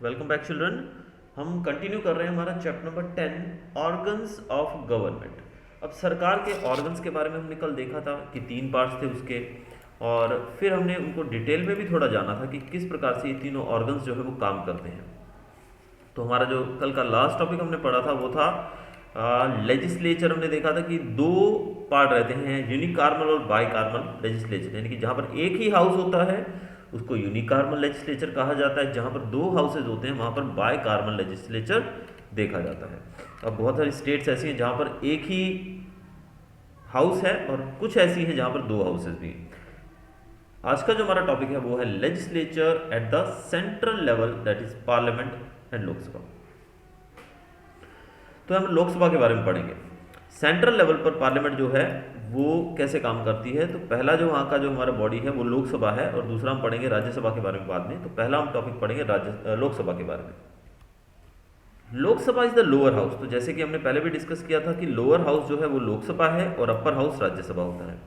Welcome back children. हम continue कर रहे हैं हमारा chapter number 10 organs of government. अब सरकार के ऑर्गन्स के बारे में हमने कल देखा था कि तीन पार्ट्स थे उसके, और फिर हमने उनको डिटेल में भी थोड़ा जाना था कि किस प्रकार से ये तीनों ऑर्गन्स जो है वो काम करते हैं। तो हमारा जो कल का लास्ट टॉपिक हमने पढ़ा था वो था लेजिस्लेचर। हमने देखा था कि दो पार्ट रहते हैं, यूनिकार्मल और बाइकार्मल लेजिस्लेचर, यानी कि जहाँ पर एक ही हाउस होता है उसको यूनिकार्मल लेजिस्लेचर कहा जाता है, जहाँ पर दो हाउसेज होते हैं वहाँ पर बाइकार्मल लेजिस्लेचर देखा जाता है। अब बहुत सारी स्टेट्स ऐसी हैं जहाँ पर एक ही हाउस है और कुछ ऐसी हैं जहाँ पर दो हाउसेज भी हैं। आज का जो हमारा टॉपिक है वो है legislature at the central level, that is parliament and Lok Sabha. तो हम लोकसभा के बारे में पढ़ेंगे। सेंट्रल लेवल पर पार्लियामेंट जो है वो कैसे काम करती है। तो पहला जो वहाँ का जो हमारा बॉडी है वो लोकसभा है, और दूसरा हम पढ़ेंगे राज्यसभा के बारे में बाद में। तो पहला हम टॉपिक पढ़ेंगे लोकसभा के बारे में। Lok Sabha is the lower house. तो जैसे कि हमने पहले भी डिस्कस किया था कि लोअर हाउस जो है वो लोकसभा है और अपर हाउस राज्यसभा होता है।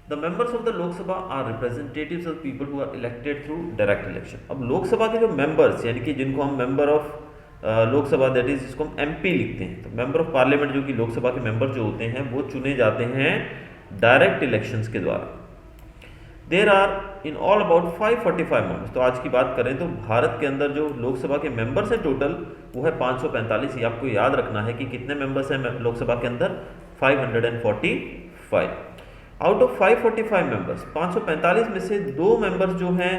The members of the Lok Sabha are representatives of people who are elected through direct election. अब लोकसभा के जो मेंबर्स, यानी कि जिनको हम member of Lok Sabha, that is जिसको हम एमपी लिखते हैं, तो मेंबर ऑफ पार्लियामेंट जो कि लोकसभा के मेंबर जो होते हैं वो चुने जाते हैं डायरेक्ट इलेक्शंस के द्वारा। There are in all about 545 members. तो आज की बात करें तो भारत के अंदर जो लोकसभा के मेंबर्स हैं टोटल वो है 545। ये आपको याद रखना है कि कितने मेंबर्स हैं लोकसभा के अंदर, 545। आउट ऑफ 545 मेंबर्स, 545 में से दो मेंबर्स जो हैं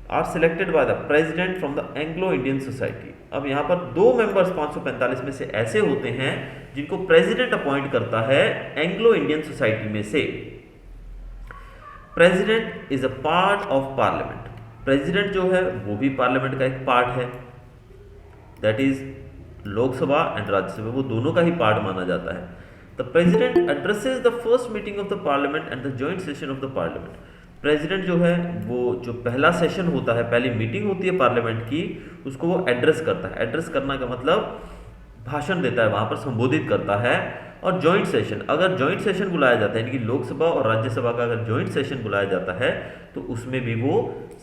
are selected by the president from the Anglo Indian society. अब यहाँ पर दो मेंबर्स 545 में से ऐसे होते हैं जिनको प्रेसिडेंट अपॉइंट करता है एंग्लो इंडियन सोसाइटी में से। President is a part of parliament. President जो है वो भी पार्लियामेंट का एक पार्ट है, that is Lok Sabha and Rajya Sabha, वो दोनों का ही पार्ट माना जाता है। The president addresses the first meeting of the parliament and the joint session of the parliament. President जो है वो जो पहला सेशन होता है, पहली मीटिंग होती है पार्लियामेंट की, उसको वो एड्रेस करता है। एड्रेस करना का मतलब भाषण देता है, वहाँ पर संबोधित करता है। और जॉइंट सेशन, अगर जॉइंट सेशन बुलाया जाता है, यानी कि लोकसभा और राज्यसभा का अगर जॉइंट सेशन बुलाया जाता है तो उसमें भी वो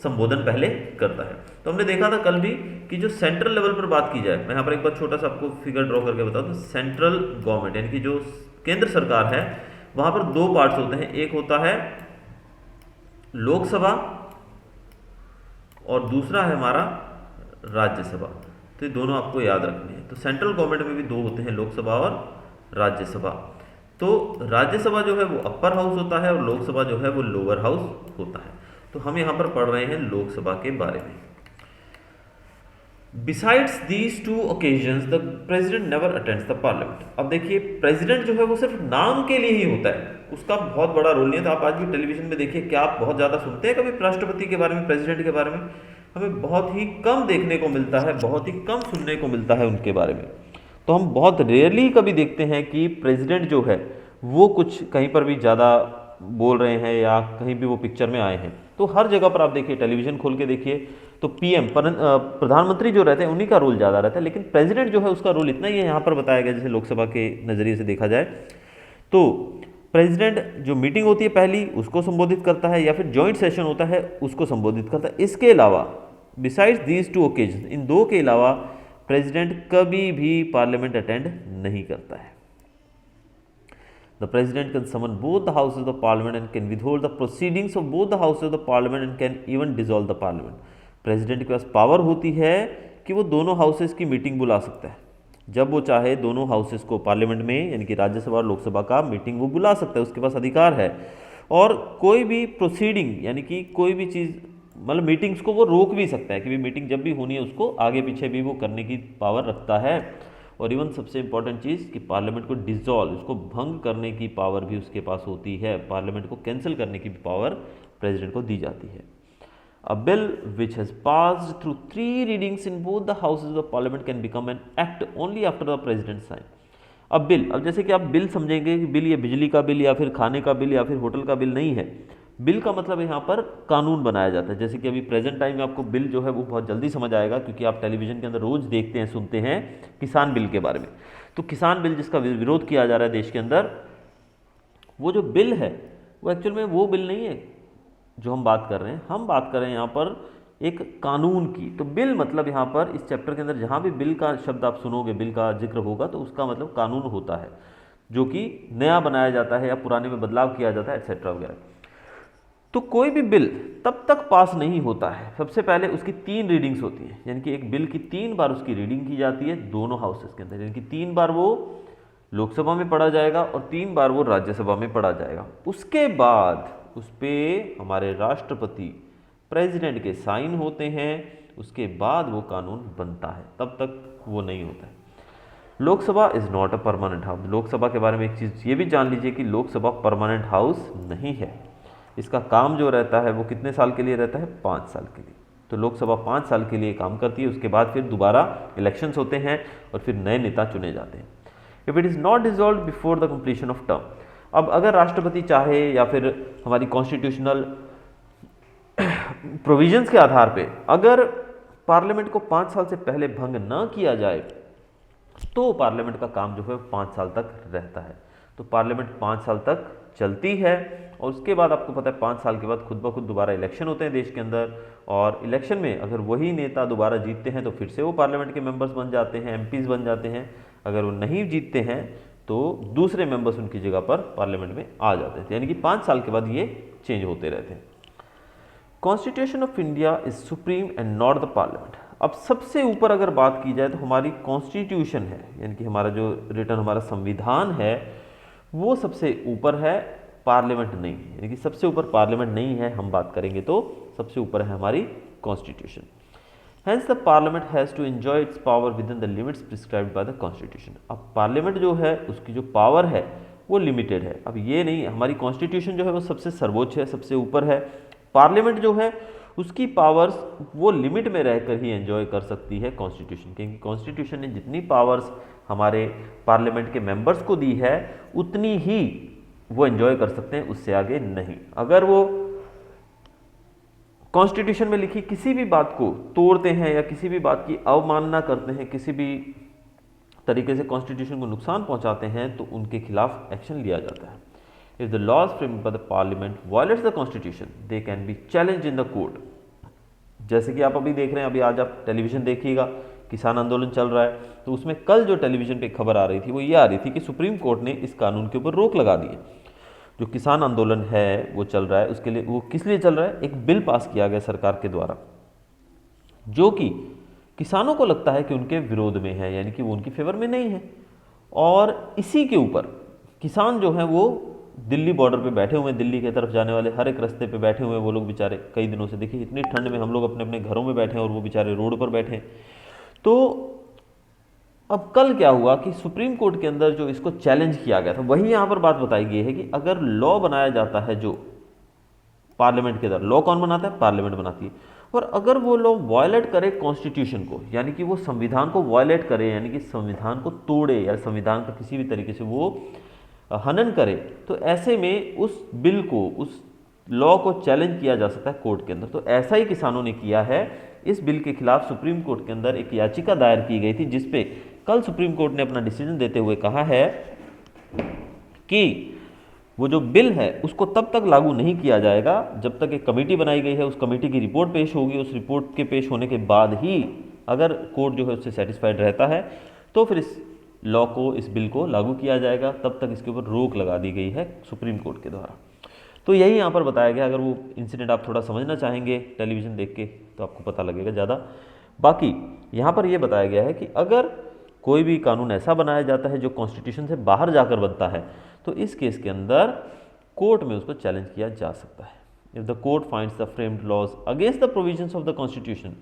संबोधन पहले करता है। तो हमने देखा था कल भी कि जो सेंट्रल लेवल पर बात की जाए, मैं यहाँ पर एक बार छोटा सा आपको फिगर ड्रॉ करके बताऊँ तो सेंट्रल गवर्नमेंट यानी कि जो केंद्र सरकार है वहाँ पर दो पार्ट्स होते हैं, एक होता है लोकसभा और दूसरा है हमारा राज्यसभा। तो ये दोनों आपको याद रखने हैं। तो सेंट्रल गवर्नमेंट में भी दो होते हैं, लोकसभा और राज्यसभा। तो राज्यसभा जो है वो अपर हाउस होता है और लोकसभा जो है वो लोअर हाउस होता है। तो हम यहाँ पर पढ़ रहे हैं लोकसभा के बारे में। Besides these two occasions the president never attends the parliament. अब देखिए, प्रेसिडेंट जो है वो सिर्फ नाम के लिए ही होता है, उसका बहुत बड़ा रोल नहीं है। तो आप आज भी टेलीविजन में देखिए, क्या आप बहुत ज़्यादा सुनते हैं कभी राष्ट्रपति के बारे में, प्रेसिडेंट के बारे में? हमें बहुत ही कम देखने को मिलता है, बहुत ही कम सुनने को मिलता है उनके बारे में। तो हम बहुत रेयरली कभी देखते हैं कि प्रेसिडेंट जो है वो कुछ कहीं पर भी ज़्यादा बोल रहे हैं या कहीं भी वो पिक्चर में आए हैं। तो हर जगह पर आप देखिए, टेलीविजन खोल के देखिए तो पीएम प्रधानमंत्री जो रहते हैं उन्हीं का रोल ज़्यादा रहता है, लेकिन प्रेसिडेंट जो है उसका रोल इतना ही है यहाँ पर बताया गया। जैसे लोकसभा के नज़रिए से देखा जाए तो प्रेसिडेंट जो मीटिंग होती है पहली उसको संबोधित करता है, या फिर जॉइंट सेशन होता है उसको संबोधित करता है। इसके अलावा बिसाइड्स दीज टू ओकेजन, इन दो के अलावा प्रेसिडेंट कभी भी पार्लियामेंट अटेंड नहीं करता है। The president can summon both the houses of the parliament and can withhold the proceedings of both the houses of the parliament and can even dissolve the parliament. President के पास power होती है कि वो दोनों houses की meeting बुला सकता है। जब वो चाहे दोनों हाउसेस को पार्लियामेंट में, यानी कि राज्यसभा और लोकसभा का मीटिंग वो बुला सकता है, उसके पास अधिकार है। और कोई भी प्रोसीडिंग, यानी कि कोई भी चीज़, मतलब मीटिंग्स को वो रोक भी सकता है कि भी मीटिंग जब भी होनी है उसको आगे पीछे भी वो करने की पावर रखता है। और इवन सबसे इंपॉर्टेंट चीज़ कि पार्लियामेंट को डिसॉल्व, उसको भंग करने की पावर भी उसके पास होती है। पार्लियामेंट को कैंसिल करने की भी पावर प्रेसिडेंट को दी जाती है। A bill which has passed through 3 readings in both the houses of parliament can become an act only after the president sign. अब बिल, अब जैसे कि आप बिल समझेंगे कि बिल ये बिजली का बिल या फिर खाने का बिल या फिर होटल का बिल नहीं है। बिल का मतलब यहाँ पर कानून बनाया जाता है। जैसे कि अभी प्रेजेंट टाइम में आपको बिल जो है वो बहुत जल्दी समझ आएगा, क्योंकि आप टेलीविजन के अंदर रोज देखते हैं, सुनते हैं किसान बिल के बारे में। तो किसान बिल जिसका विरोध किया जा रहा है देश के अंदर, वो जो बिल है वो एक्चुअल में वो बिल नहीं है जो हम बात कर रहे हैं। हम बात कर रहे हैं यहाँ पर एक कानून की। तो बिल मतलब यहाँ पर इस चैप्टर के अंदर जहाँ भी बिल का शब्द आप सुनोगे, बिल का जिक्र होगा, तो उसका मतलब कानून होता है, जो कि नया बनाया जाता है या पुराने में बदलाव किया जाता है, एक्सेट्रा वगैरह। तो कोई भी बिल तब तक पास नहीं होता है, सबसे पहले उसकी 3 रीडिंग्स होती हैं, यानी कि एक बिल की 3 बार उसकी रीडिंग की जाती है दोनों हाउसेस के अंदर, यानी कि 3 बार वो लोकसभा में पढ़ा जाएगा और 3 बार वो राज्यसभा में पढ़ा जाएगा। उसके बाद उस पर हमारे राष्ट्रपति प्रेसिडेंट के साइन होते हैं, उसके बाद वो कानून बनता है, तब तक वो नहीं होता है। Lok Sabha is not a permanent house. Lok Sabha के बारे में एक चीज़ ये भी जान लीजिए कि लोकसभा परमानेंट हाउस नहीं है। इसका काम जो रहता है वो कितने साल के लिए रहता है? 5 साल के लिए। तो लोकसभा 5 साल के लिए काम करती है, उसके बाद फिर दोबारा इलेक्शंस होते हैं और फिर नए नेता चुने जाते हैं। If it is not dissolve before the completion of term, अब अगर राष्ट्रपति चाहे या फिर हमारी कॉन्स्टिट्यूशनल प्रोविजंस के आधार पे अगर पार्लियामेंट को 5 साल से पहले भंग ना किया जाए तो पार्लियामेंट का काम जो है 5 साल तक रहता है। तो पार्लियामेंट 5 साल तक चलती है और उसके बाद आपको पता है 5 साल के बाद खुद ब खुद दोबारा इलेक्शन होते हैं देश के अंदर, और इलेक्शन में अगर वही नेता दोबारा जीतते हैं तो फिर से वो पार्लियामेंट के मेंबर्स बन जाते हैं, एमपीज बन जाते हैं। अगर वो नहीं जीतते हैं तो दूसरे मेंबर्स उनकी जगह पर पार्लियामेंट में आ जाते हैं, यानी कि 5 साल के बाद ये चेंज होते रहते हैं। Constitution of India is supreme and not the parliament. अब सबसे ऊपर अगर बात की जाए तो हमारी कॉन्स्टिट्यूशन है, यानी कि हमारा जो रिटर्न हमारा संविधान है वो सबसे ऊपर है, पार्लियामेंट नहीं है, यानी कि सबसे ऊपर पार्लियामेंट नहीं है। हम बात करेंगे तो सबसे ऊपर है हमारी constitution. Hence the parliament has to enjoy its power within the limits prescribed by the constitution. अब पार्लियामेंट जो है उसकी जो पावर है वो लिमिटेड है। अब ये नहीं, हमारी कॉन्स्टिट्यूशन जो है वो सबसे सर्वोच्च है, सबसे ऊपर है। पार्लियामेंट जो है उसकी पावर्स वो लिमिट में रहकर ही एंजॉय कर सकती है कॉन्स्टिट्यूशन, क्योंकि कॉन्स्टिट्यूशन ने जितनी पावर्स हमारे पार्लियामेंट के मेंबर्स को दी है उतनी ही वो एंजॉय कर सकते हैं, उससे आगे नहीं। अगर वो कॉन्स्टिट्यूशन में लिखी किसी भी बात को तोड़ते हैं या किसी भी बात की अवमानना करते हैं, किसी भी तरीके से कॉन्स्टिट्यूशन को नुकसान पहुंचाते हैं तो उनके खिलाफ एक्शन लिया जाता है। If the laws framed by the parliament violates the constitution, they can be challenged in the court. जैसे कि आप अभी देख रहे हैं, अभी आज आप टेलीविजन देखिएगा, किसान आंदोलन चल रहा है, तो उसमें कल जो टेलीविजन पे खबर आ रही थी वो ये आ रही थी कि सुप्रीम कोर्ट ने इस कानून के ऊपर रोक लगा दी है। जो किसान आंदोलन है वो चल रहा है, उसके लिए वो किस लिए चल रहा है? एक बिल पास किया गया सरकार के द्वारा जो कि किसानों को लगता है कि उनके विरोध में है, यानी कि वो उनकी फेवर में नहीं है। और इसी के ऊपर किसान जो हैं वो दिल्ली बॉर्डर पे बैठे हुए हैं, दिल्ली की तरफ जाने वाले हर एक रास्ते पे बैठे हुए हैं वो लोग बेचारे कई दिनों से। देखिए इतनी ठंड में हम लोग अपने अपने घरों में बैठे हैं और वो बेचारे रोड पर बैठे हैं। तो अब कल क्या हुआ कि सुप्रीम कोर्ट के अंदर जो इसको चैलेंज किया गया था, वही यहाँ पर बात बताई गई है कि अगर लॉ बनाया जाता है जो पार्लियामेंट के अंदर, लॉ कौन बनाता है? पार्लियामेंट बनाती है। और अगर वो लॉ वायलेट करे कॉन्स्टिट्यूशन को, यानी कि वो संविधान को वायलेट करे, यानी कि संविधान को तोड़े या संविधान का किसी भी तरीके से वो हनन करे, तो ऐसे में उस बिल को, उस लॉ को चैलेंज किया जा सकता है कोर्ट के अंदर। तो ऐसा ही किसानों ने किया है। इस बिल के खिलाफ सुप्रीम कोर्ट के अंदर एक याचिका दायर की गई थी, जिसपे कल सुप्रीम कोर्ट ने अपना डिसीजन देते हुए कहा है कि वो जो बिल है उसको तब तक लागू नहीं किया जाएगा जब तक एक कमेटी बनाई गई है, उस कमेटी की रिपोर्ट पेश होगी, उस रिपोर्ट के पेश होने के बाद ही अगर कोर्ट जो है उससे सेटिस्फाइड रहता है तो फिर इस लॉ को, इस बिल को लागू किया जाएगा। तब तक इसके ऊपर रोक लगा दी गई है सुप्रीम कोर्ट के द्वारा। तो यही यहाँ पर बताया गया। अगर वो इंसिडेंट आप थोड़ा समझना चाहेंगे टेलीविज़न देख के तो आपको पता लगेगा ज़्यादा। बाकी यहाँ पर यह बताया गया है कि अगर कोई भी कानून ऐसा बनाया जाता है जो कॉन्स्टिट्यूशन से बाहर जाकर बनता है तो इस केस के अंदर कोर्ट में उसको चैलेंज किया जा सकता है। If the court finds the framed laws against the provisions of the constitution,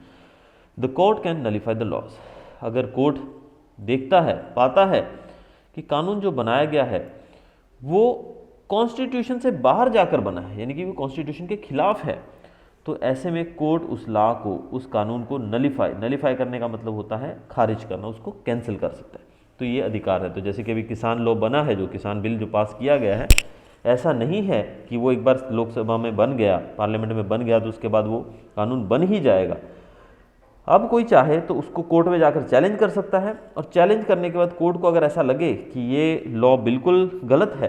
the court can nullify the laws. अगर कोर्ट देखता है, पाता है कि कानून जो बनाया गया है वो कॉन्स्टिट्यूशन से बाहर जाकर बना है, यानी कि वो कॉन्स्टिट्यूशन के खिलाफ है, तो ऐसे में कोर्ट उस लॉ को, उस कानून को नलिफाई करने का मतलब होता है खारिज करना, उसको कैंसिल कर सकता है। तो ये अधिकार है। तो जैसे कि अभी किसान लॉ बना है, जो किसान बिल जो पास किया गया है, ऐसा नहीं है कि वो एक बार लोकसभा में बन गया, पार्लियामेंट में बन गया तो उसके बाद वो कानून बन ही जाएगा। अब कोई चाहे तो उसको कोर्ट में जाकर चैलेंज कर सकता है, और चैलेंज करने के बाद कोर्ट को अगर ऐसा लगे कि ये लॉ बिल्कुल गलत है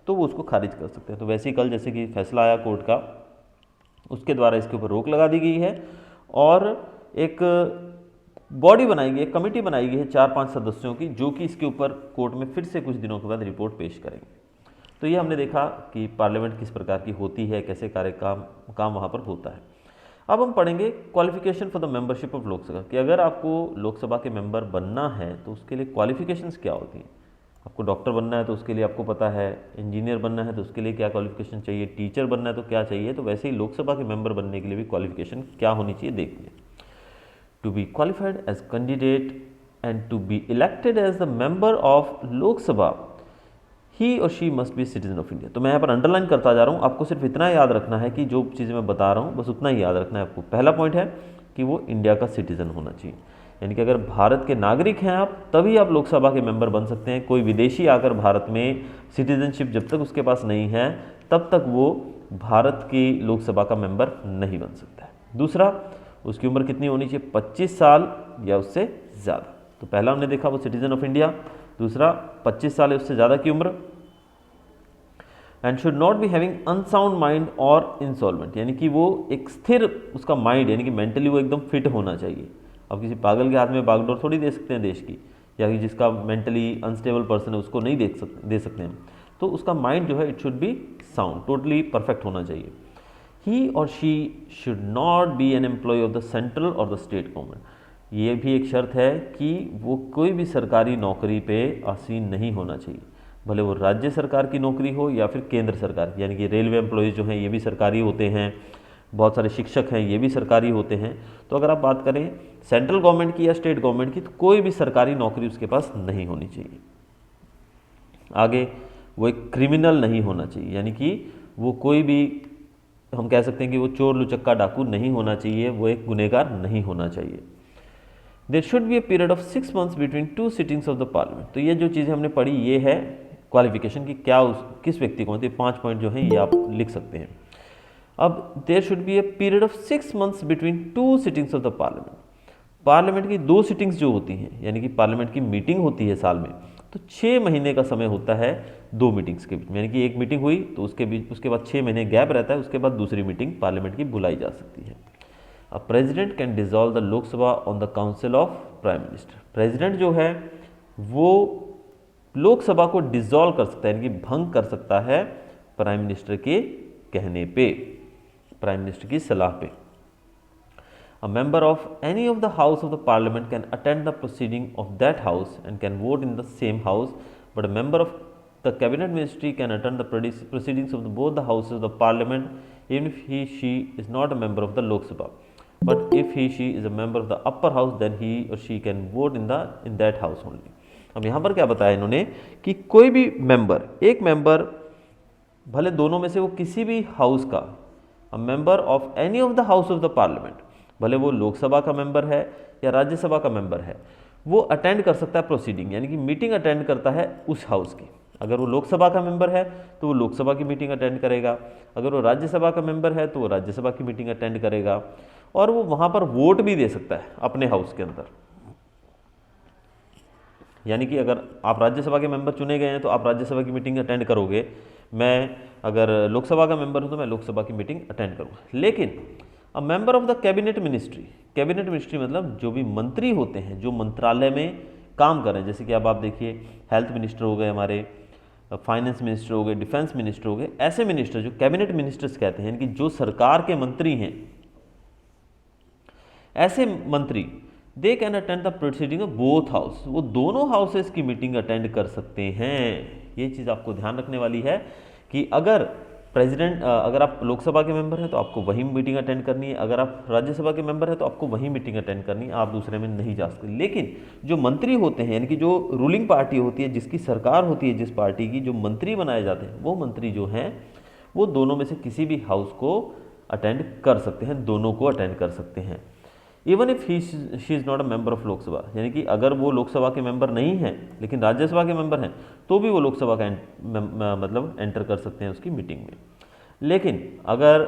तो वो उसको खारिज कर सकते हैं। तो वैसे ही कल जैसे कि फैसला आया कोर्ट का, उसके द्वारा इसके ऊपर रोक लगा दी गई है और एक बॉडी बनाई गई, एक कमेटी बनाई गई है 4-5 सदस्यों की, जो कि इसके ऊपर कोर्ट में फिर से कुछ दिनों के बाद रिपोर्ट पेश करेंगे। तो ये हमने देखा कि पार्लियामेंट किस प्रकार की होती है, कैसे काम वहाँ पर होता है। अब हम पढ़ेंगे qualification for the membership of Lok Sabha, कि अगर आपको लोकसभा के मेंबर बनना है तो उसके लिए क्वालिफिकेशंस क्या होती हैं। आपको डॉक्टर बनना है तो उसके लिए आपको पता है, इंजीनियर बनना है तो उसके लिए क्या क्वालिफिकेशन चाहिए, टीचर बनना है तो क्या चाहिए, तो वैसे ही लोकसभा के मेंबर बनने के लिए भी क्वालिफिकेशन क्या होनी चाहिए देखिए। To be qualified as candidate and to be elected as the member of Lok Sabha he और she must be citizen of India. तो मैं यहाँ पर अंडरलाइन करता जा रहा हूँ, आपको सिर्फ इतना याद रखना है कि जो चीज़ें मैं बता रहा हूँ बस उतना ही याद रखना है आपको। पहला पॉइंट है कि वो इंडिया का सिटीजन होना चाहिए, यानी कि अगर भारत के नागरिक हैं आप तभी आप लोकसभा के मेंबर बन सकते हैं। कोई विदेशी आकर भारत में सिटीजनशिप जब तक उसके पास नहीं है तब तक वो भारत की लोकसभा का मेंबर नहीं बन सकता है। दूसरा, उसकी उम्र कितनी होनी चाहिए, 25 साल या उससे ज़्यादा। तो पहला हमने देखा वो सिटीजन ऑफ इंडिया, दूसरा 25 साल या उससे ज़्यादा की उम्र, and should not be having unsound mind और इंसॉल्वेंट, यानी कि वो एक स्थिर उसका माइंड, यानी कि मेंटली वो एकदम फिट होना चाहिए। अब किसी पागल के हाथ में बागडोर थोड़ी दे सकते हैं देश की, या कि जिसका मेंटली अनस्टेबल पर्सन है उसको नहीं दे सकते हैं। तो उसका माइंड जो है it should be sound, totally perfect होना चाहिए। ही और she should not be an employ of the central और द स्टेट गवर्नमेंट। ये भी एक शर्त है कि वो कोई भी सरकारी नौकरी पे आसीन नहीं होना चाहिए, भले वो राज्य सरकार की नौकरी हो या फिर केंद्र सरकार की, यानी कि रेलवे एम्प्लॉयज़ जो हैं ये भी सरकारी होते हैं, बहुत सारे शिक्षक हैं ये भी सरकारी होते हैं। तो अगर आप बात करें सेंट्रल गवर्नमेंट की या स्टेट गवर्नमेंट की, तो कोई भी सरकारी नौकरी उसके पास नहीं होनी चाहिए। आगे, वो एक क्रिमिनल नहीं होना चाहिए, यानी कि वो कोई भी, हम कह सकते हैं कि वो चोर लुचक्का डाकू नहीं होना चाहिए, वो एक गुनहगार नहीं होना चाहिए। There should be a period of 6 months between 2 sittings of the parliament. तो ये जो चीज़ें हमने पढ़ी ये है क्वालिफिकेशन की, क्या किस व्यक्ति को, 5 पॉइंट जो हैं ये आप लिख सकते हैं। अब there should be a period of 6 months between 2 sittings of the parliament. Parliament की 2 सिटिंग्स जो होती हैं, यानी कि पार्लियामेंट की मीटिंग होती है साल में, तो 6 महीने का समय होता है 2 मीटिंग्स के बीच में, यानी कि एक मीटिंग हुई तो उसके बाद 6 महीने गैप रहता है, उसके बाद दूसरी मीटिंग पार्लियामेंट की बुलाई जा सकती है। A president can dissolve the Lok Sabha on the council of prime minister. President जो है वो लोकसभा को डिसॉल्व कर सकता है, यानी कि भंग कर सकता है प्राइम मिनिस्टर के कहने पे, प्राइम मिनिस्टर की सलाह पे। A member of any of the house of the parliament can attend the proceeding of that house and can vote in the same house, but a member of the cabinet ministry can attend the proceedings of both the houses of the parliament even if she is not a member of the Lok Sabha. But if she is a member of the upper house, then he or she can vote in that house only. अब यहाँ पर क्या बताया इन्होंने कि कोई भी member, एक मेंबर भले दोनों में से वो किसी भी हाउस का, a member of any of the house of the parliament, भले वो लोकसभा का मेंबर है या राज्यसभा का मेंबर है, वो अटेंड कर सकता है प्रोसीडिंग, यानी कि मीटिंग अटेंड करता है उस हाउस की। अगर वो लोकसभा का मेंबर है तो वो लोकसभा की मीटिंग अटेंड करेगा, अगर वो राज्यसभा का मेंबर है तो वो राज्यसभा की मीटिंग अटेंड करेगा, और वो वहाँ पर वोट भी दे सकता है अपने हाउस के अंदर। यानी कि अगर आप राज्यसभा के मेंबर चुने गए हैं तो आप राज्यसभा की मीटिंग अटेंड करोगे, मैं अगर लोकसभा का मेंबर हूँ तो मैं लोकसभा की मीटिंग अटेंड करूँगा। लेकिन a member of the cabinet ministry मतलब जो भी मंत्री होते हैं, जो मंत्रालय में काम कर रहे हैं, जैसे कि अब आप देखिए हेल्थ मिनिस्टर हो गए हमारे, फाइनेंस मिनिस्टर हो गए, डिफेंस मिनिस्टर हो गए, ऐसे मिनिस्टर जो कैबिनेट मिनिस्टर्स कहते हैं, यानी कि जो सरकार के मंत्री हैं, ऐसे मंत्री they can attend the proceeding of both house, वो दोनों हाउसेस की मीटिंग अटेंड कर सकते हैं। ये चीज़ आपको ध्यान रखने वाली है कि अगर अगर आप लोकसभा के मेंबर हैं तो आपको वही मीटिंग अटेंड करनी है, अगर आप राज्यसभा के मेंबर हैं तो आपको वही मीटिंग अटेंड करनी है, आप दूसरे में नहीं जा सकते। लेकिन जो मंत्री होते हैं, यानी कि जो रूलिंग पार्टी होती है, जिसकी सरकार होती है, जिस पार्टी की, जो मंत्री बनाए जाते हैं, वो मंत्री जो हैं वो दोनों में से किसी भी हाउस को अटेंड कर सकते हैं, दोनों को अटेंड कर सकते हैं। Even if she is not a member of Lok Sabha, यानी कि अगर वो लोकसभा के मेंबर नहीं हैं लेकिन राज्यसभा के मेंबर हैं तो भी वो लोकसभा का मतलब एंटर कर सकते हैं उसकी मीटिंग में। लेकिन अगर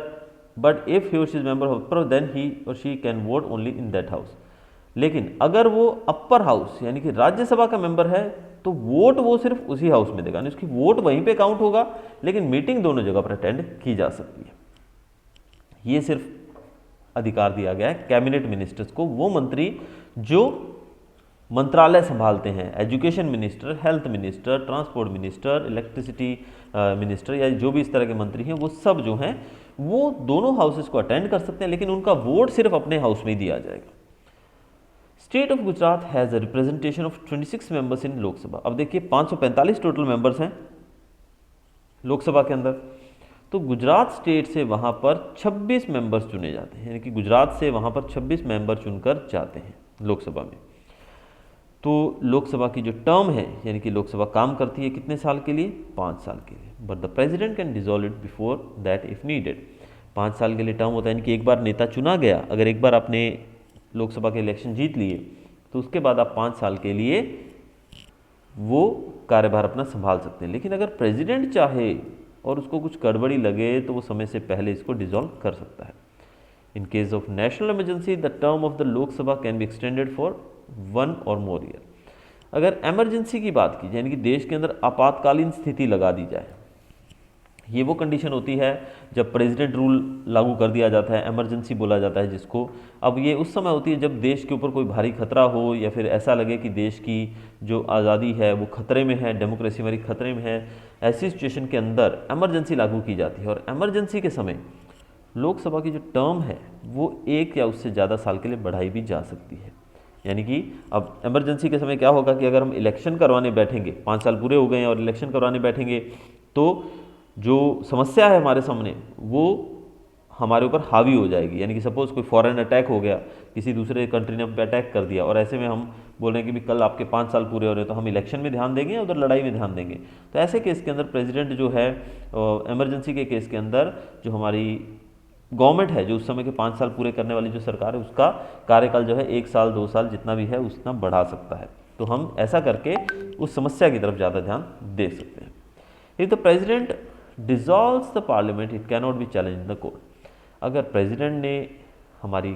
बट इफ ही और she is member of then he और she can vote only in that house. लेकिन अगर वो अपर हाउस यानी कि राज्यसभा का मेंबर है तो वोट वो सिर्फ उसी हाउस में देगा, उसकी वोट वहीं पे काउंट होगा, लेकिन मीटिंग दोनों जगह पर अटेंड की जा सकती है। ये सिर्फ अधिकार दिया गया है कैबिनेट मिनिस्टर्स को, वो मंत्री जो मंत्रालय संभालते हैं, education minister, health minister, transport minister, electricity minister, या जो भी इस तरह के मंत्री हैं, वो सब जो हैं वो दोनों हाउसेस को अटेंड कर सकते हैं, लेकिन उनका वोट सिर्फ अपने हाउस में ही दिया जाएगा। State of Gujarat has a representation of 26 members in Lok Sabha. अब देखिए 545 टोटल मेंबर्स हैं लोकसभा के अंदर, तो गुजरात स्टेट से वहाँ पर 26 मेंबर्स चुने जाते हैं, यानी कि गुजरात से वहाँ पर 26 मेंबर चुनकर जाते हैं लोकसभा में। तो लोकसभा की जो टर्म है, यानी कि लोकसभा काम करती है कितने साल के लिए? 5 साल के लिए। But the president can dissolve it before that if needed. 5 साल के लिए टर्म होता है, यानी कि एक बार नेता चुना गया, अगर एक बार आपने लोकसभा के इलेक्शन जीत लिए तो उसके बाद आप 5 साल के लिए वो कार्यभार अपना संभाल सकते हैं। लेकिन अगर प्रेसिडेंट चाहे और उसको कुछ गड़बड़ी लगे तो वो समय से पहले इसको डिसॉल्व कर सकता है। In case of national emergency the term of the Lok Sabha can be extended for 1 और मोर ईयर। अगर इमरजेंसी की बात की, यानी कि देश के अंदर आपातकालीन स्थिति लगा दी जाए, ये वो कंडीशन होती है जब प्रेसिडेंट रूल लागू कर दिया जाता है, इमरजेंसी बोला जाता है जिसको। अब ये उस समय होती है जब देश के ऊपर कोई भारी खतरा हो, या फिर ऐसा लगे कि देश की जो आज़ादी है वो खतरे में है, डेमोक्रेसी हमारी खतरे में है। ऐसी सिचुएशन के अंदर इमरजेंसी लागू की जाती है, और इमरजेंसी के समय लोकसभा की जो टर्म है वो 1 या उससे ज़्यादा साल के लिए बढ़ाई भी जा सकती है। यानी कि अब इमरजेंसी के समय क्या होगा कि अगर हम इलेक्शन करवाने बैठेंगे, 5 साल पूरे हो गए हैं और इलेक्शन करवाने बैठेंगे, तो जो समस्या है हमारे सामने वो हमारे ऊपर हावी हो जाएगी। यानी कि सपोज़ कोई फॉरेन अटैक हो गया, किसी दूसरे कंट्री ने हम पे अटैक कर दिया, और ऐसे में हम बोल रहे हैं कि भी कल आपके 5 साल पूरे हो रहे हैं, तो हम इलेक्शन में ध्यान देंगे या उधर लड़ाई में ध्यान देंगे। तो ऐसे केस के अंदर प्रेसिडेंट जो है, इमरजेंसी के केस के अंदर जो हमारी गवर्नमेंट है, जो उस समय के 5 साल पूरे करने वाली जो सरकार है, उसका कार्यकाल जो है 1 साल 2 साल जितना भी है उतना बढ़ा सकता है। तो हम ऐसा करके उस समस्या की तरफ ज़्यादा ध्यान दे सकते हैं। If the president dissolves the parliament it cannot be challenge in the court. अगर प्रेसिडेंट ने हमारी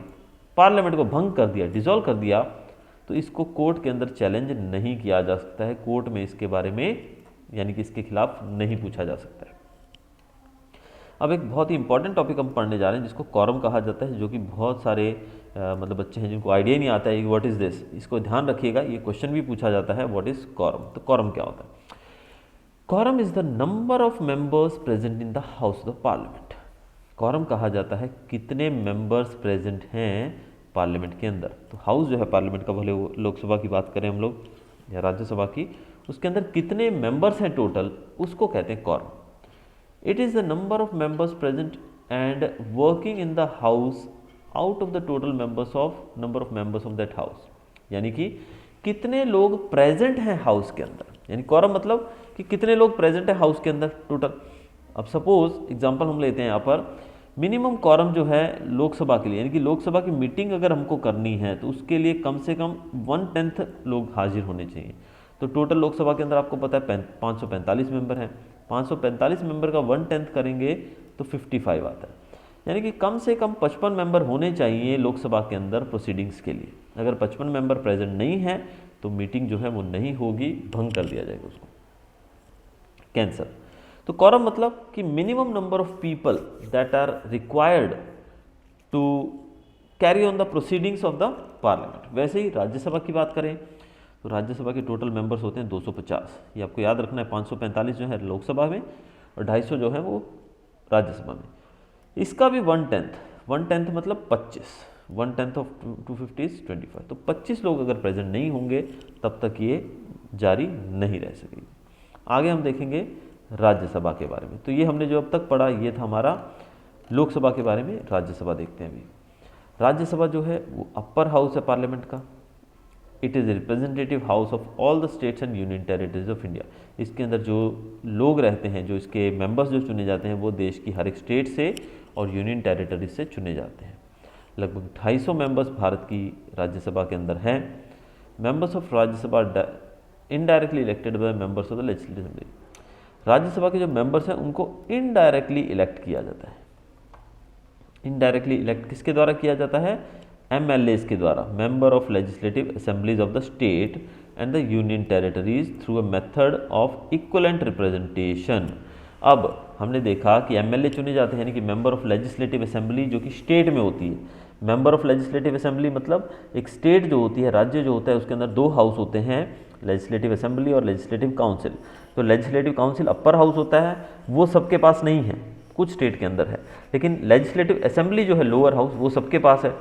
पार्लियामेंट को भंग कर दिया, डिसॉल्व कर दिया, तो इसको कोर्ट के अंदर चैलेंज नहीं किया जा सकता है। कोर्ट में इसके बारे में, यानी कि इसके खिलाफ नहीं पूछा जा सकता है। अब एक बहुत ही इंपॉर्टेंट टॉपिक हम पढ़ने जा रहे हैं जिसको कॉरम कहा जाता है, जो कि बहुत सारे मतलब बच्चे हैं जिनको आइडिया नहीं आता है कि व्हाट इज़ दिस। इसको ध्यान रखिएगा, ये क्वेश्चन भी पूछा जाता है, व्हाट इज़ कॉरम। तो कॉरम क्या होता है? Quorum is the number of members present in the house of parliament. Quorum कहा जाता है कितने मेंबर्स प्रेजेंट हैं पार्लियामेंट के अंदर। तो हाउस जो है पार्लियामेंट का, भले वो लोकसभा की बात करें हम लोग या राज्यसभा की, उसके अंदर कितने मेंबर्स हैं टोटल, उसको कहते हैं quorum. It is the number of members present and working in the house out of the total members of number of members of that house। यानी कि कितने लोग प्रेजेंट हैं हाउस के अंदर, यानी कॉरम मतलब कि कितने लोग प्रेजेंट हैं हाउस के अंदर टोटल। अब सपोज एग्जांपल हम लेते हैं यहाँ पर, मिनिमम कॉरम जो है लोकसभा के लिए, यानी कि लोकसभा की मीटिंग अगर हमको करनी है तो उसके लिए कम से कम 1/10 लोग हाजिर होने चाहिए। तो टोटल लोकसभा के अंदर आपको पता है 545 मेंबर हैं, 545 मेंबर का 1/10 करेंगे तो 55 आता है। यानी कि कम से कम 55 मेंबर होने चाहिए लोकसभा के अंदर प्रोसीडिंग्स के लिए। अगर 55 मेंबर प्रेजेंट नहीं है तो मीटिंग जो है वो नहीं होगी, भंग कर दिया जाएगा उसको, कैंसल। तो कॉरम मतलब कि minimum number of people that are required to carry on the proceedings of the parliament. वैसे ही राज्यसभा की बात करें तो राज्यसभा के टोटल मेंबर्स होते हैं 250। ये आपको याद रखना है, 545 जो है लोकसभा में और 250 जो है वो राज्यसभा में। इसका भी 1/10 मतलब 25, 1/10 ऑफ 250 इज 25। तो 25 लोग अगर प्रेजेंट नहीं होंगे तब तक ये जारी नहीं रह सकेगी। आगे हम देखेंगे राज्यसभा के बारे में। तो ये हमने जो अब तक पढ़ा ये था हमारा लोकसभा के बारे में। राज्यसभा देखते हैं अभी। राज्यसभा जो है वो अपर हाउस है पार्लियामेंट का। It is representative house of all the states and union territories of India. इसके अंदर जो लोग रहते हैं, जो इसके मेंबर्स जो चुने जाते हैं, वो देश की हर एक स्टेट से और यूनियन टेरिटरीज से चुने जाते हैं। लगभग 250 मेंबर्स भारत की राज्यसभा के अंदर हैं। Members of Rajya Sabha indirectly elected by members of the legislative assembly. Rajya Sabha के जो मेंबर्स हैं उनको इनडायरेक्टली इलेक्ट किया जाता है। इनडायरेक्टली इलेक्ट किसके द्वारा किया जाता है? MLAs के द्वारा, member of legislative assemblies of the state and the union territories through a method of equivalent representation. अब हमने देखा कि MLA चुने जाते हैं, यानी कि मेंबर ऑफ लेजिस्लेटिव असेंबली जो कि स्टेट में होती है। मेंबर ऑफ लेजिस्लेटिव असेंबली मतलब एक स्टेट जो होती है, राज्य जो होता है, उसके अंदर दो हाउस होते हैं, लेजिस्लेटिव असेंबली और लेजिस्लेटिव काउंसिल। तो लेजिस्लेटिव काउंसिल अपर हाउस होता है, वो सबके पास नहीं है, कुछ स्टेट के अंदर है, लेकिन लेजिस्लेटिव असेंबली जो है लोअर हाउस, वो सबके पास है।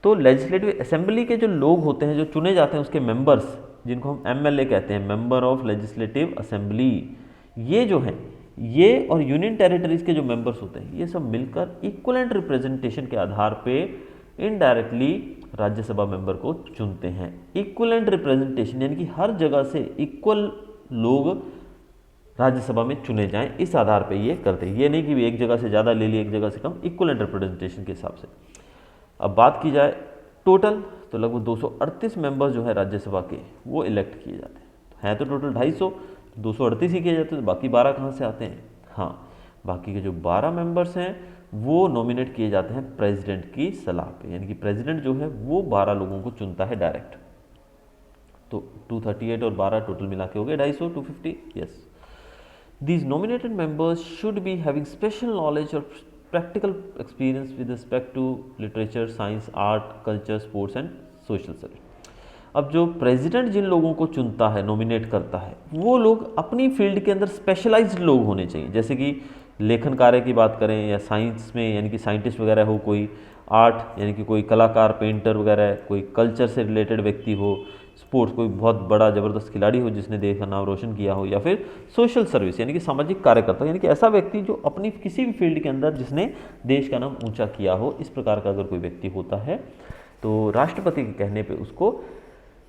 तो लेजिस्लेटिव असेंबली के जो लोग होते हैं, जो चुने जाते हैं, उसके मेंबर्स, जिनको हम एमएलए कहते हैं, मेंबर ऑफ लेजिस्लेटिव असेंबली, ये जो हैं, ये और यूनियन टेरिटरीज के जो मेंबर्स होते हैं, ये सब मिलकर इक्वलेंट रिप्रेजेंटेशन के आधार पे इनडायरेक्टली राज्यसभा मेंबर को चुनते हैं। इक्वलेंट रिप्रेजेंटेशन यानी कि हर जगह से इक्वल लोग राज्यसभा में चुने जाएं, इस आधार पे ये करते हैं। ये नहीं कि एक जगह से ज़्यादा ले लिए, एक जगह से कम, इक्वलेंट रिप्रेजेंटेशन के हिसाब से। अब बात की जाए टोटल, तो लगभग 238 मेंबर्स जो है राज्यसभा के, वो इलेक्ट किए जाते हैं। तो टोटल 250, 238 ही किए जाते हैं, तो बाकी 12 कहाँ से आते हैं? हाँ, बाकी के जो 12 मेंबर्स हैं वो नॉमिनेट किए जाते हैं प्रेसिडेंट की सलाह पे, यानी कि प्रेसिडेंट जो है वो 12 लोगों को चुनता है डायरेक्ट। तो 238 और 12 टोटल मिला के हो गए 250, 250, yes. These nominated members should be having special knowledge or practical experience with respect to literature, science, art, culture, sports and social service. अब जो प्रेसिडेंट जिन लोगों को चुनता है, नॉमिनेट करता है, वो लोग अपनी फील्ड के अंदर स्पेशलाइज्ड लोग होने चाहिए। जैसे कि लेखन कार्य की बात करें, या साइंस में यानी कि साइंटिस्ट वगैरह हो, कोई आर्ट यानी कि कोई कलाकार, पेंटर वगैरह, कोई कल्चर से रिलेटेड व्यक्ति हो, स्पोर्ट्स कोई बहुत बड़ा ज़बरदस्त खिलाड़ी हो जिसने देश का नाम रोशन किया हो, या फिर सोशल सर्विस यानी कि सामाजिक कार्यकर्ता, यानी कि ऐसा व्यक्ति जो अपनी किसी भी फील्ड के अंदर जिसने देश का नाम ऊंचा किया हो, इस प्रकार का अगर कोई व्यक्ति होता है तो राष्ट्रपति के कहने पे उसको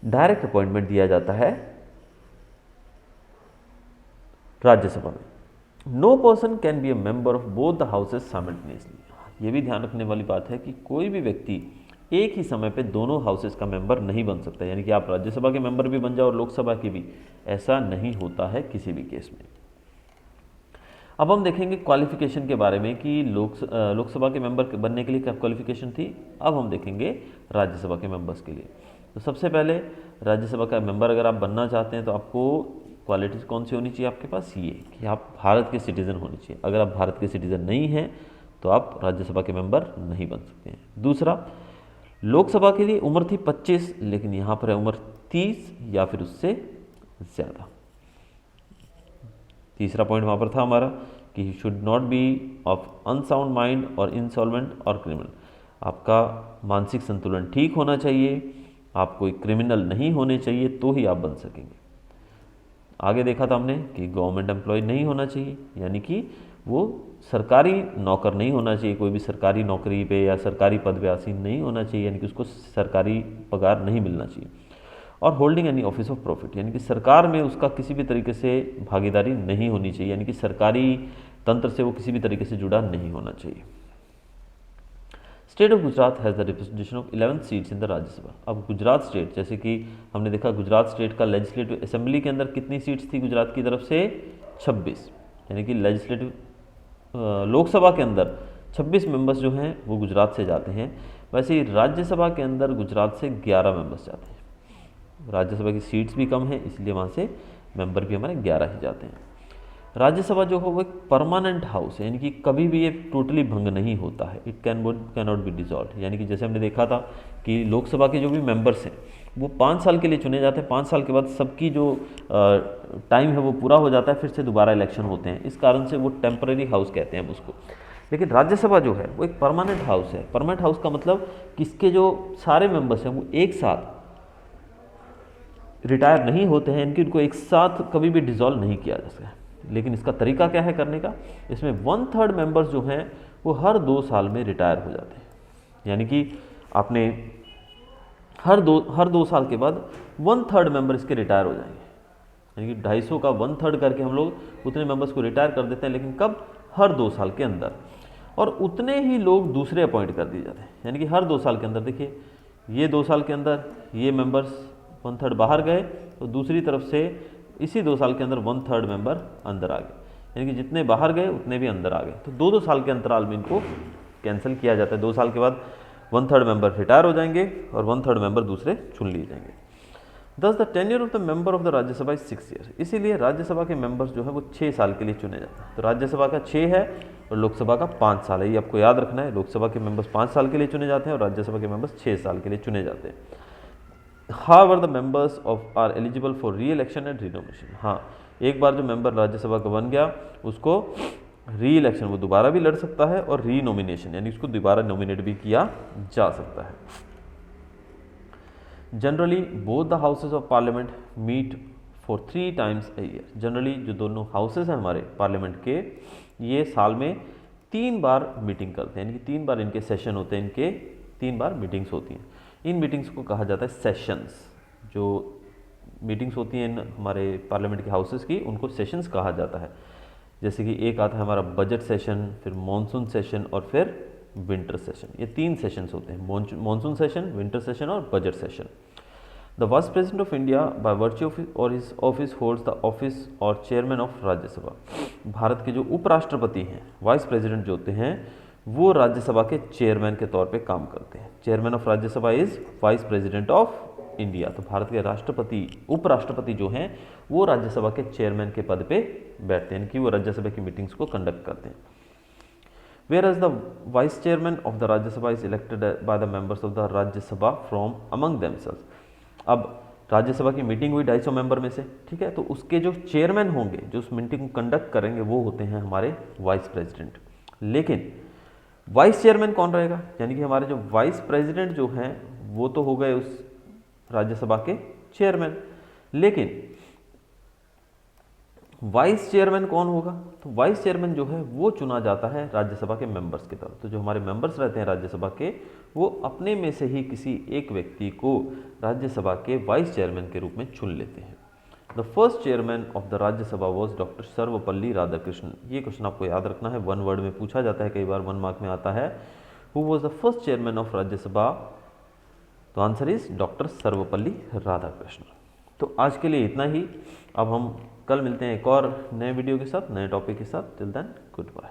डायरेक्ट अपॉइंटमेंट दिया जाता है राज्यसभा में। No person can be a member of both the houses simultaneously. ये भी ध्यान रखने वाली बात है कि कोई भी व्यक्ति एक ही समय पे दोनों हाउसेज का मेंबर नहीं बन सकता, यानी कि आप राज्यसभा के मेंबर भी बन जाओ और लोकसभा के भी, ऐसा नहीं होता है किसी भी केस में। अब हम देखेंगे क्वालिफिकेशन के बारे में कि लोकसभा के मेंबर बनने के लिए क्या क्वालिफिकेशन थी। अब हम देखेंगे राज्यसभा के मेंबर्स के लिए। तो सबसे पहले राज्यसभा का मेंबर अगर आप बनना चाहते हैं तो आपको क्वालिटीज़ कौन सी होनी चाहिए आपके पास, ये कि आप भारत के सिटीज़न होने चाहिए। अगर आप भारत के सिटीज़न नहीं हैं तो आप राज्यसभा के मेंबर नहीं बन सकते हैं। दूसरा, लोकसभा के लिए उम्र थी 25, लेकिन यहाँ पर है उम्र 30 या फिर उससे ज़्यादा। तीसरा पॉइंट वहाँ पर था हमारा कि he should not B of unsound mind और इंसॉल्वेंट और क्रिमिनल। आपका मानसिक संतुलन ठीक होना चाहिए, आप कोई क्रिमिनल नहीं होने चाहिए, तो ही आप बन सकेंगे। आगे देखा था हमने कि गवर्नमेंट एम्प्लॉय नहीं होना चाहिए, यानी कि वो सरकारी नौकर नहीं होना चाहिए, कोई भी सरकारी नौकरी पे या सरकारी पद पे आसीन नहीं होना चाहिए, यानी कि उसको सरकारी पगार नहीं मिलना चाहिए। और holding any office of profit, यानी कि सरकार में उसका किसी भी तरीके से भागीदारी नहीं होनी चाहिए, यानी कि सरकारी तंत्र से वो किसी भी तरीके से जुड़ा नहीं होना चाहिए। State of Gujarat has the representation of 11 seats in the Rajya Sabha. अब गुजरात स्टेट, जैसे कि हमने देखा गुजरात स्टेट का लेजिस्लेटिव असेंबली के अंदर कितनी सीट्स थी गुजरात की तरफ से, 26, यानी कि लेजिस्लेटिव लोकसभा के अंदर 26 मेंबर्स जो हैं वो गुजरात से जाते हैं। वैसे ही राज्यसभा के अंदर गुजरात से 11 मेंबर्स जाते हैं। राज्यसभा की सीट्स भी कम है, इसलिए वहाँ से मेंबर भी हमारे 11 ही जाते हैं। राज्यसभा जो है वो एक परमानेंट हाउस है, यानी कि कभी भी ये टोटली भंग नहीं होता है। It can not be dissolve, यानी कि जैसे हमने देखा था कि लोकसभा के जो भी मेंबर्स हैं वो 5 साल के लिए चुने जाते हैं। 5 साल के बाद सबकी जो टाइम है वो पूरा हो जाता है, फिर से दोबारा इलेक्शन होते हैं। इस कारण से वो टेम्पररी हाउस कहते हैं हम उसको। लेकिन राज्यसभा जो है वो एक परमानेंट हाउस है। परमानेंट हाउस का मतलब कि इसके जो सारे मेंबर्स हैं वो एक साथ रिटायर नहीं होते हैं, इनकी उनको एक साथ कभी भी डिसॉल्व नहीं किया जा सकता। लेकिन इसका तरीका क्या है करने का, इसमें 1/3 मेंबर्स जो हैं वो हर 2 साल में रिटायर हो जाते हैं, यानी कि आपने हर दो साल के बाद 1/3 मेंबर इसके रिटायर हो जाएंगे, यानी कि 250 का 1/3 करके हम लोग उतने मेंबर्स को रिटायर कर देते हैं। लेकिन कब, हर 2 साल के अंदर। और उतने ही लोग दूसरे अपॉइंट कर दिए जाते हैं, यानी कि हर 2 साल के अंदर। देखिए ये 2 साल के अंदर ये मेंबर्स 1/3 बाहर गए, तो दूसरी तरफ से इसी 2 साल के अंदर 1/3 मेंबर अंदर आ गए, यानी कि जितने बाहर गए उतने भी अंदर आ गए। तो 2-2 साल के अंतराल में इनको कैंसिल किया जाता है। 2 साल के बाद 1/3 मेंबर रिटायर हो जाएंगे और 1/3 मेंबर दूसरे चुन लिए जाएंगे। दस the tenure of the member of the Rajya Sabha is 6 year. इसीलिए राज्यसभा के मेंबर्स जो है वो 6 साल के लिए चुने जाते हैं। तो राज्यसभा का 6 है और लोकसभा का 5 साल है। ये आपको याद रखना है, लोकसभा के मेंबर्स 5 साल के लिए चुने जाते हैं और राज्यसभा के मेंबर्स 6 साल के लिए चुने जाते हैं। However, the members are eligible for re-election and re-nomination। हाँ, एक बार जो मेंबर राज्यसभा का बन गया उसको री इलेक्शन, वो दोबारा भी लड़ सकता है, और री नॉमिनेशन यानी उसको दोबारा नॉमिनेट भी किया जा सकता है। Generally both the houses of parliament meet for 3 times a year. Generally जो दोनों हाउसेज हैं हमारे पार्लियामेंट के, ये साल में 3 बार मीटिंग करते हैं, यानी कि 3 बार इनके सेशन होते हैं, इनके 3 बार मीटिंग्स होती हैं। इन मीटिंग्स को कहा जाता है सेशंस। जो मीटिंग्स होती हैं इन हमारे पार्लियामेंट के हाउसेस की, उनको सेशंस कहा जाता है। जैसे कि एक आता है हमारा बजट सेशन, फिर मॉनसून सेशन और फिर विंटर सेशन। ये 3 सेशंस होते हैं, मॉनसून सेशन, विंटर सेशन और budget session. The vice president of India by virtue और his office holds the office और चेयरमैन ऑफ राज्यसभा। भारत के जो उपराष्ट्रपति हैं, वाइस प्रेसिडेंट जो होते हैं, वो राज्यसभा के चेयरमैन के तौर पे काम करते हैं। Chairman of Rajya Sabha is vice president of India. तो भारत के राष्ट्रपति, उपराष्ट्रपति जो हैं, वो राज्यसभा के चेयरमैन के पद पे बैठते हैं, कि वो राज्यसभा की मीटिंग्स को कंडक्ट करते हैं। Whereas the vice chairman of the Rajya Sabha is elected by the members of the Rajya Sabha from among themselves। अब राज्यसभा की मीटिंग हुई 250 मेंबर में से, ठीक है, तो उसके जो चेयरमैन होंगे, जो उस मीटिंग को कंडक्ट करेंगे, वो होते हैं हमारे वाइस प्रेसिडेंट। लेकिन वाइस चेयरमैन कौन रहेगा, यानी कि हमारे जो वाइस प्रेसिडेंट जो हैं वो तो हो गए उस राज्यसभा के चेयरमैन, लेकिन वाइस चेयरमैन कौन होगा, तो वाइस चेयरमैन जो है वो चुना जाता है राज्यसभा के मेंबर्स की तरफ। तो जो हमारे मेंबर्स रहते हैं राज्यसभा के, वो अपने में से ही किसी एक व्यक्ति को राज्यसभा के वाइस चेयरमैन के रूप में चुन लेते हैं। The first chairman of the Rajya Sabha was doctor Sarvepalli Radhakrishnan. ये क्वेश्चन आपको याद रखना है, 1 वर्ड में पूछा जाता है, कई बार 1 मार्क में आता है। Who was the first chairman of Rajya Sabha, तो answer is doctor Sarvepalli Radhakrishnan. तो आज के लिए इतना ही। अब हम कल मिलते हैं एक और नए वीडियो के साथ, नए टॉपिक के साथ। Till then good bye.